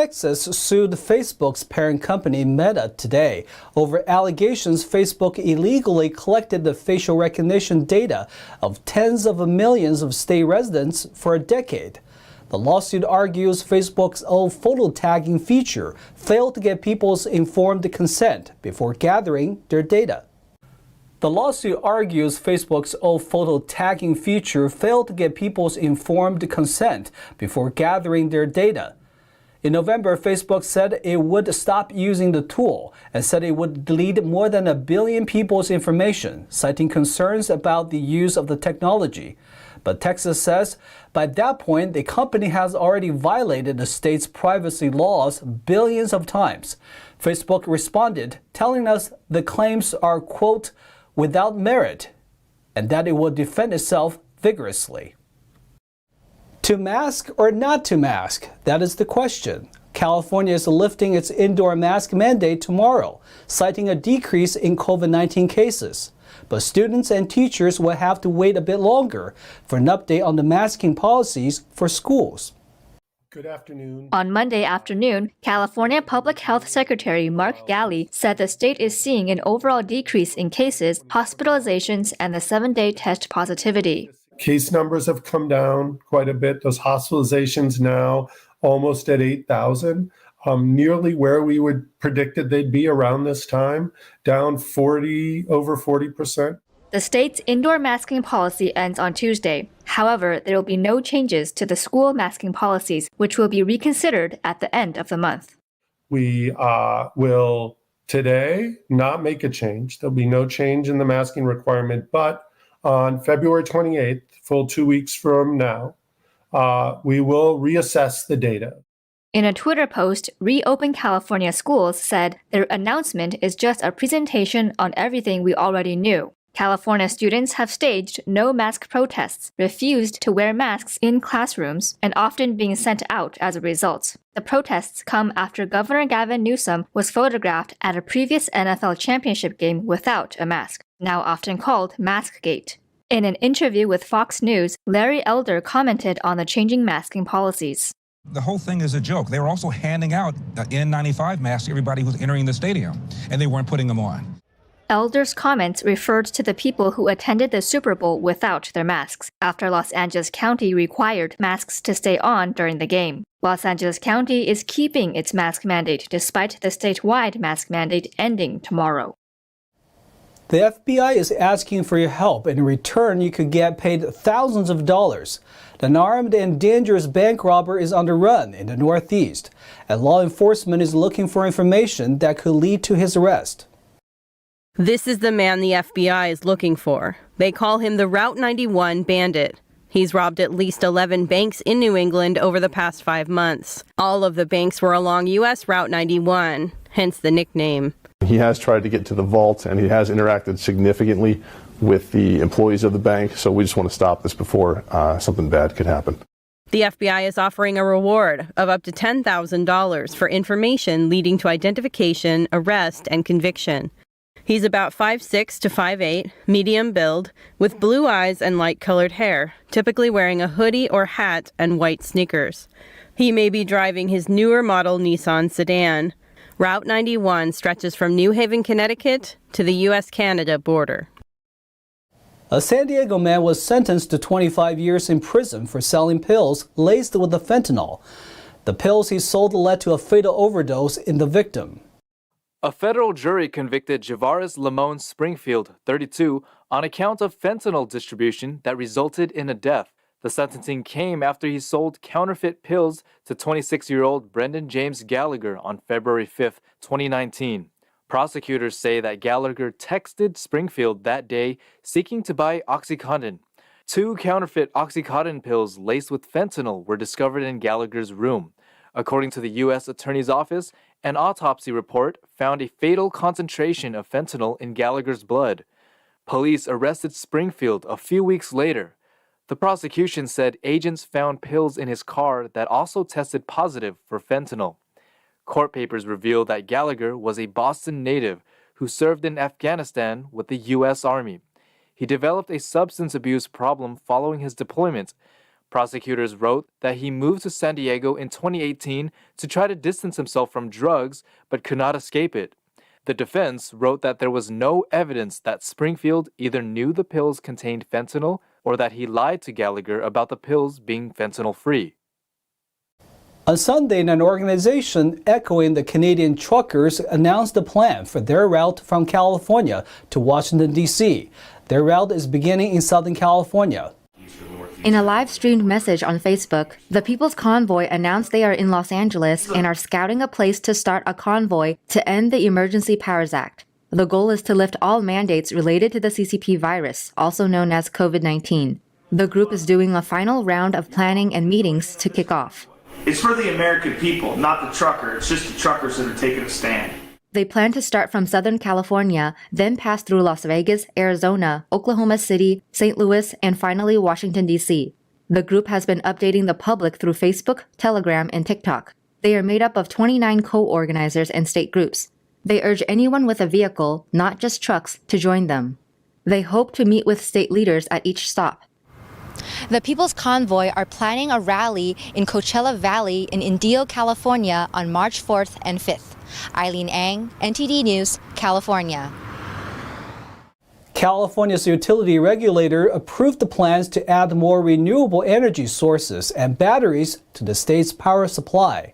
Texas sued Facebook's parent company Meta today over allegations Facebook illegally collected the facial recognition data of tens of millions of state residents for a decade. The lawsuit argues Facebook's old photo tagging feature failed to get people's informed consent before gathering their data. The lawsuit argues Facebook's old photo tagging feature failed to get people's informed consent before gathering their data. In November, Facebook said it would stop using the tool and said it would delete more than 1 billion people's information, citing concerns about the use of the technology. But Texas says by that point, the company has already violated the state's privacy laws billions of times. Facebook responded, telling us the claims are, quote, without merit, and that it will defend itself vigorously. To mask or not to mask? That is the question. California is lifting its indoor mask mandate tomorrow, citing a decrease in COVID-19 cases. But students and teachers will have to wait a bit longer for an update on the masking policies for schools. Good afternoon. On Monday afternoon, California Public Health Secretary Mark Ghaly said the state is seeing an overall decrease in cases, hospitalizations, and the 7-day test positivity. Case numbers have come down quite a bit. Those hospitalizations now almost at 8,000, nearly where we would predicted they'd be around this time, down over 40%. The state's indoor masking policy ends on Tuesday. However, there will be no changes to the school masking policies, which will be reconsidered at the end of the month. We will today not make a change. There'll be no change in the masking requirement, but on February 28th, full 2 weeks from now, we will reassess the data. In a Twitter post, Reopen California Schools said their announcement is just a presentation on everything we already knew. California students have staged no-mask protests, refused to wear masks in classrooms, and often being sent out as a result. The protests come after Governor Gavin Newsom was photographed at a previous NFL championship game without a mask, now often called Maskgate. In an interview with Fox News, Larry Elder commented on the changing masking policies. The whole thing is a joke. They were also handing out N95 masks to everybody who was entering the stadium, and they weren't putting them on. Elder's comments referred to the people who attended the Super Bowl without their masks, after Los Angeles County required masks to stay on during the game. Los Angeles County is keeping its mask mandate despite the statewide mask mandate ending tomorrow. The FBI is asking for your help. In return, you could get paid thousands of dollars. An armed and dangerous bank robber is on the run in the Northeast, and law enforcement is looking for information that could lead to his arrest. This is the man the FBI is looking for. They call him the Route 91 Bandit. He's robbed at least 11 banks in New England over the past 5 months. All of the banks were along U.S. Route 91, hence the nickname. He has tried to get to the vault, and he has interacted significantly with the employees of the bank, so we just want to stop this before something bad could happen. The FBI is offering a reward of up to $10,000 for information leading to identification, arrest, and conviction. He's about 5'6" to 5'8", medium build, with blue eyes and light-colored hair, typically wearing a hoodie or hat and white sneakers. He may be driving his newer model Nissan sedan. Route 91 stretches from New Haven, Connecticut to the U.S.-Canada border. A San Diego man was sentenced to 25 years in prison for selling pills laced with the fentanyl. The pills he sold led to a fatal overdose in the victim. A federal jury convicted Javaris Lamone Springfield, 32, on account of fentanyl distribution that resulted in a death. The sentencing came after he sold counterfeit pills to 26-year-old Brendan James Gallagher on February 5, 2019. Prosecutors say that Gallagher texted Springfield that day seeking to buy OxyContin. 2 counterfeit OxyContin pills laced with fentanyl were discovered in Gallagher's room. According to the U.S. Attorney's Office, an autopsy report found a fatal concentration of fentanyl in Gallagher's blood. Police arrested Springfield a few weeks later. The prosecution said agents found pills in his car that also tested positive for fentanyl. Court papers reveal that Gallagher was a Boston native who served in Afghanistan with the U.S. Army. He developed a substance abuse problem following his deployment. Prosecutors wrote that he moved to San Diego in 2018 to try to distance himself from drugs, but could not escape it. The defense wrote that there was no evidence that Springfield either knew the pills contained fentanyl or that he lied to Gallagher about the pills being fentanyl-free. On Sunday, an organization echoing the Canadian truckers announced a plan for their route from California to Washington, D.C. Their route is beginning in Southern California. In a live-streamed message on Facebook, the People's Convoy announced they are in Los Angeles and are scouting a place to start a convoy to end the Emergency Powers Act. The goal is to lift all mandates related to the CCP virus, also known as COVID-19. The group is doing a final round of planning and meetings to kick off. It's for the American people, not the trucker. It's just the truckers that are taking a stand. They plan to start from Southern California, then pass through Las Vegas, Arizona, Oklahoma City, St. Louis, and finally Washington, D.C. The group has been updating the public through Facebook, Telegram, and TikTok. They are made up of 29 co-organizers and state groups. They urge anyone with a vehicle, not just trucks, to join them. They hope to meet with state leaders at each stop. The People's Convoy are planning a rally in Coachella Valley in Indio, California on March 4th and 5th. Eileen Ang, NTD News, California. California's utility regulator approved the plans to add more renewable energy sources and batteries to the state's power supply.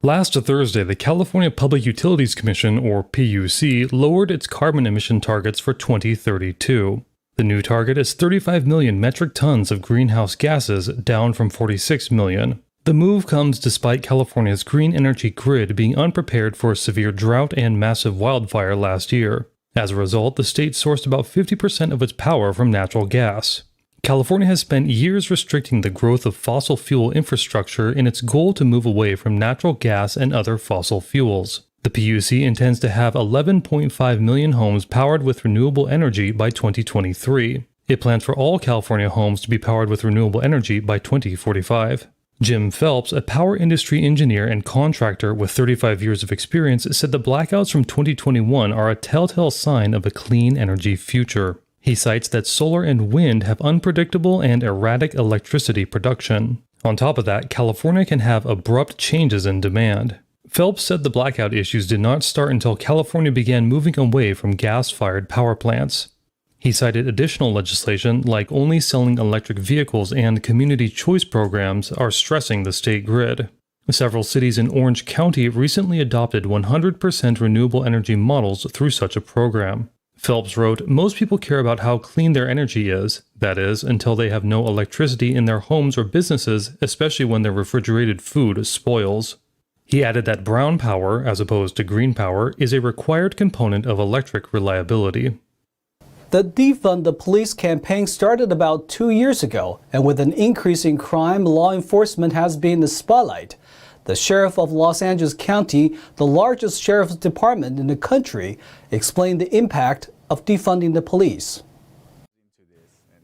Last Thursday, the California Public Utilities Commission, or PUC, lowered its carbon emission targets for 2032. The new target is 35 million metric tons of greenhouse gases, down from 46 million. The move comes despite California's green energy grid being unprepared for a severe drought and massive wildfire last year. As a result, the state sourced about 50% of its power from natural gas. California has spent years restricting the growth of fossil fuel infrastructure in its goal to move away from natural gas and other fossil fuels. The PUC intends to have 11.5 million homes powered with renewable energy by 2023. It plans for all California homes to be powered with renewable energy by 2045. Jim Phelps, a power industry engineer and contractor with 35 years of experience, said the blackouts from 2021 are a telltale sign of a clean energy future. He cites that solar and wind have unpredictable and erratic electricity production. On top of that, California can have abrupt changes in demand. Phelps said the blackout issues did not start until California began moving away from gas-fired power plants. He cited additional legislation like only selling electric vehicles and community choice programs are stressing the state grid. Several cities in Orange County recently adopted 100% renewable energy models through such a program. Phelps wrote, "Most people care about how clean their energy is, that is, until they have no electricity in their homes or businesses, especially when their refrigerated food spoils." He added that brown power, as opposed to green power, is a required component of electric reliability. The Defund the Police campaign started about 2 years ago, and with an increase in crime, law enforcement has been in the spotlight. The Sheriff of Los Angeles County, the largest sheriff's department in the country, explained the impact of defunding the police.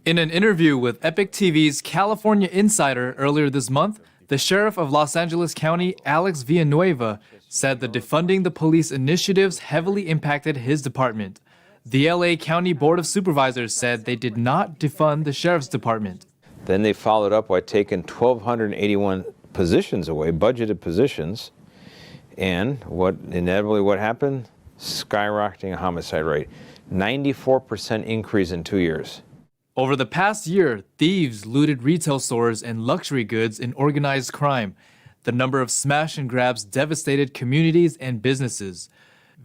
In an interview with Epic TV's California Insider earlier this month, the Sheriff of Los Angeles County, Alex Villanueva, said the Defunding the Police initiatives heavily impacted his department. The LA County Board of Supervisors said they did not defund the Sheriff's Department. Then they followed up by taking 1,281 positions away, budgeted positions, and what happened? Skyrocketing homicide rate. 94% increase in 2 years. Over the past year, thieves looted retail stores and luxury goods in organized crime. The number of smash and grabs devastated communities and businesses.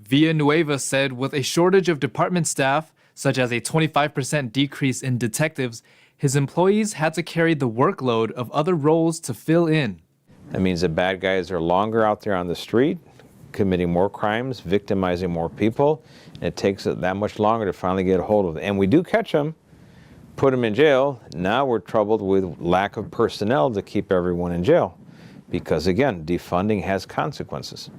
Villanueva said with a shortage of department staff, such as a 25% decrease in detectives, his employees had to carry the workload of other roles to fill in. That means the bad guys are longer out there on the street, committing more crimes, victimizing more people. And it takes that much longer to finally get a hold of them. And we do catch them, put them in jail. Now we're troubled with lack of personnel to keep everyone in jail. Because again, defunding has consequences.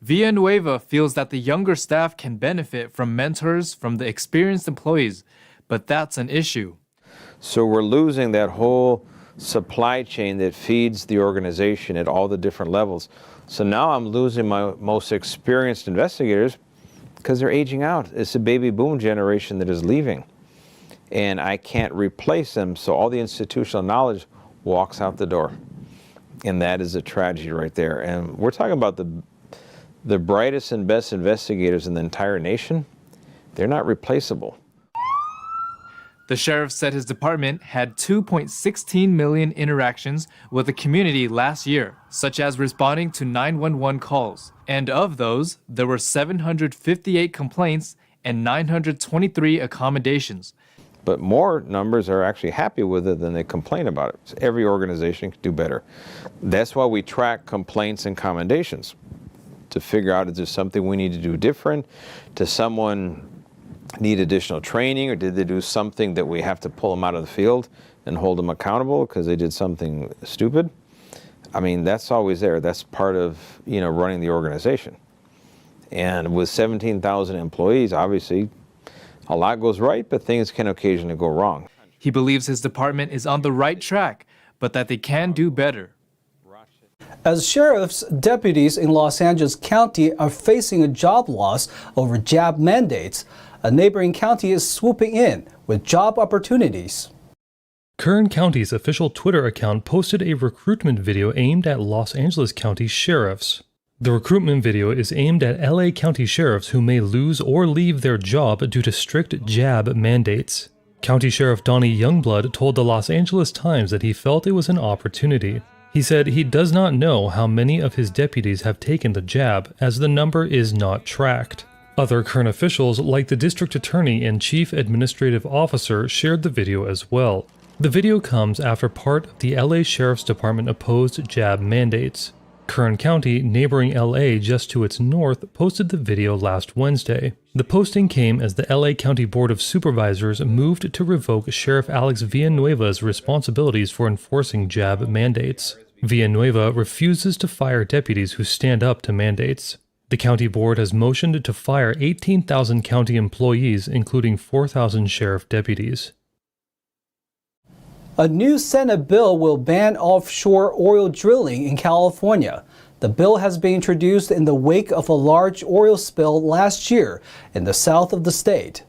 Villanueva feels that the younger staff can benefit from mentors from the experienced employees, but that's an issue. So we're losing that whole supply chain that feeds the organization at all the different levels. So now I'm losing my most experienced investigators because they're aging out. It's a baby boom generation that is leaving. And I can't replace them, so all the institutional knowledge walks out the door. And that is a tragedy right there. And we're talking about the brightest and best investigators in the entire nation. They're not replaceable. The sheriff said his department had 2.16 million interactions with the community last year, such as responding to 911 calls. And of those, there were 758 complaints and 923 accommodations. But more numbers are actually happy with it than they complain about it. So every organization can do better. That's why we track complaints and commendations, to figure out if there's something we need to do different. Does someone need additional training, or did they do something that we have to pull them out of the field and hold them accountable because they did something stupid? I mean, that's always there. That's part of, running the organization. And with 17,000 employees, obviously, a lot goes right, but things can occasionally go wrong. He believes his department is on the right track, but that they can do better. As sheriff's deputies in Los Angeles County are facing a job loss over jab mandates, a neighboring county is swooping in with job opportunities. Kern County's official Twitter account posted a recruitment video aimed at Los Angeles County sheriffs. The recruitment video is aimed at LA County sheriffs who may lose or leave their job due to strict jab mandates. County Sheriff Donnie Youngblood told the Los Angeles Times that he felt it was an opportunity. He said he does not know how many of his deputies have taken the jab, as the number is not tracked. Other Kern officials, like the district attorney and chief administrative officer, shared the video as well. The video comes after part of the LA Sheriff's Department opposed jab mandates. Kern County, neighboring LA just to its north, posted the video last Wednesday. The posting came as the LA County Board of Supervisors moved to revoke Sheriff Alex Villanueva's responsibilities for enforcing jab mandates. Villanueva refuses to fire deputies who stand up to mandates. The county board has motioned to fire 18,000 county employees, including 4,000 sheriff deputies. A new Senate bill will ban offshore oil drilling in California. The bill has been introduced in the wake of a large oil spill last year in the south of the state.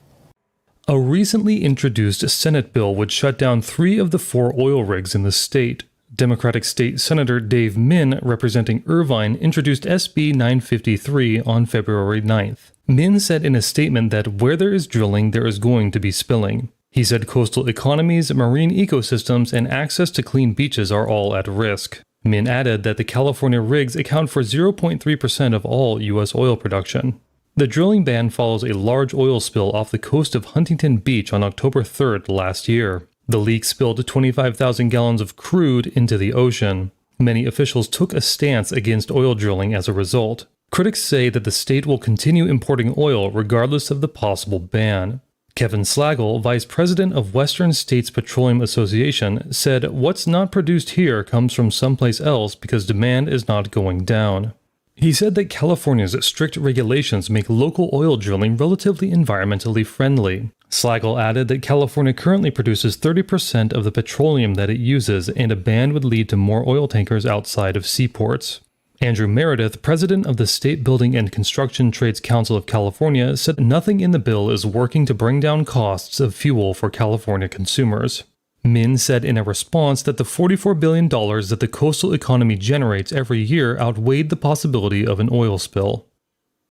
A recently introduced Senate bill would shut down 3 of the 4 oil rigs in the state. Democratic State Senator Dave Min, representing Irvine, introduced SB 953 on February 9th. Min said in a statement that where there is drilling, there is going to be spilling. He said coastal economies, marine ecosystems, and access to clean beaches are all at risk. Min added that the California rigs account for 0.3% of all U.S. oil production. The drilling ban follows a large oil spill off the coast of Huntington Beach on October 3rd last year. The leak spilled 25,000 gallons of crude into the ocean. Many officials took a stance against oil drilling as a result. Critics say that the state will continue importing oil regardless of the possible ban. Kevin Slagle, vice president of Western States Petroleum Association, said what's not produced here comes from someplace else because demand is not going down. He said that California's strict regulations make local oil drilling relatively environmentally friendly. Slagle added that California currently produces 30% of the petroleum that it uses, and a ban would lead to more oil tankers outside of seaports. Andrew Meredith, president of the State Building and Construction Trades Council of California, said nothing in the bill is working to bring down costs of fuel for California consumers. Min said in a response that the $44 billion that the coastal economy generates every year outweighed the possibility of an oil spill.